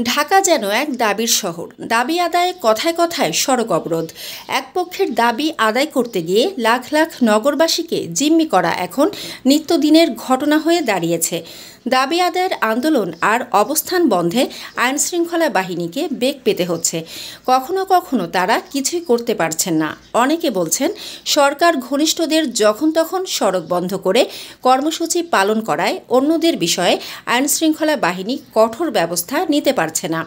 ঢাকা যেন এক দাবির শহর। দাবি আদায়ে কথায় কথায় সড়ক অবরোধ। এক পক্ষের দাবি আদায় করতে গিয়ে লাখ লাখ নগরবাসীকে জিম্মি করা এখন নিত্যদিনের ঘটনা হয়ে দাঁড়িয়েছে। দাবি আদায়ের আন্দোলন আর অবস্থান বন্ধে আইনশৃঙ্খলা বাহিনীকে বেগ পেতে হচ্ছে। কখনো কখনো তারা কিছুই করতে পারছেন না। অনেকে বলছেন সরকার ঘনিষ্ঠদের যখন তখন সড়ক বন্ধ করে কর্মসূচি পালন করায় অন্যদের বিষয়ে আইনশৃঙ্খলা বাহিনী কঠোর ব্যবস্থা নিতে পারছে না।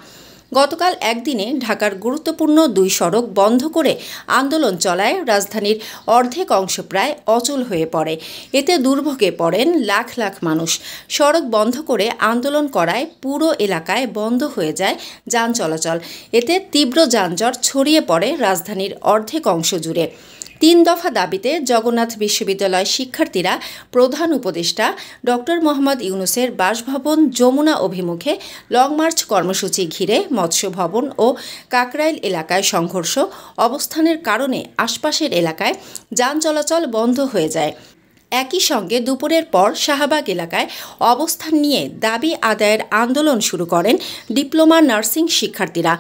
গতকাল একদিনে ঢাকার গুরুত্বপূর্ণ 2 সড়ক বন্ধ করে আন্দোলন চলায় রাজধানীর অর্ধেক অংশ প্রায় অচল হয়ে পড়ে। এতে দুর্ভোগে পড়েন লাখ লাখ মানুষ। সড়ক বন্ধ করে আন্দোলন করায় পুরো এলাকায় বন্ধ হয়ে যায় যান চলাচল। এতে তীব্র যানজট ছড়িয়ে পড়ে রাজধানীর অর্ধেক অংশ জুড়ে। 3 দফা দাবিতে জগন্নাথ বিশ্ববিদ্যালয় শিক্ষার্থীরা প্রধান উপদেষ্টা ডক্টর মোহাম্মদ ইউনূসের বাসভবন যমুনা অভিমুখে লং মার্চ কর্মসূচি ঘিরে মৎস্য ভবন ও কাকরাইল এলাকায় সংঘর্ষ। অবস্থানের কারণে আশপাশের এলাকায় যান চলাচল বন্ধ হয়ে যায়। একই সঙ্গে দুপুরের পর শাহবাগ এলাকায় অবস্থান নিয়ে দাবি আদায়ের আন্দোলন শুরু করেন ডিপ্লোমা নার্সিং শিক্ষার্থীরা।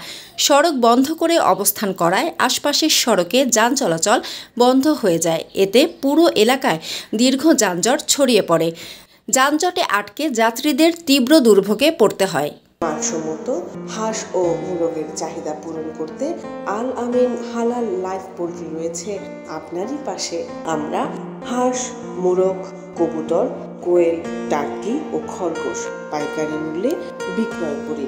সড়ক বন্ধ করে অবস্থান করায় আশপাশের সড়কে যান চলাচল বন্ধ হয়ে যায়। এতে পুরো এলাকায় দীর্ঘ যানজট ছড়িয়ে পড়ে। যানজটে আটকে যাত্রীদের তীব্র দুর্ভোগে পড়তে হয়। মানসম্মত হাঁস ও মোরগের চাহিদা পূরণ করতে আল আমিন হালাল লাইফ পোল্ট্রি রয়েছে আপনারই পাশে। আমরা হাঁস, মোরগ, কবুতর, কোয়েল, টার্কি ও খরগোশ পাইকারি মূল্যে বিক্রয় করি।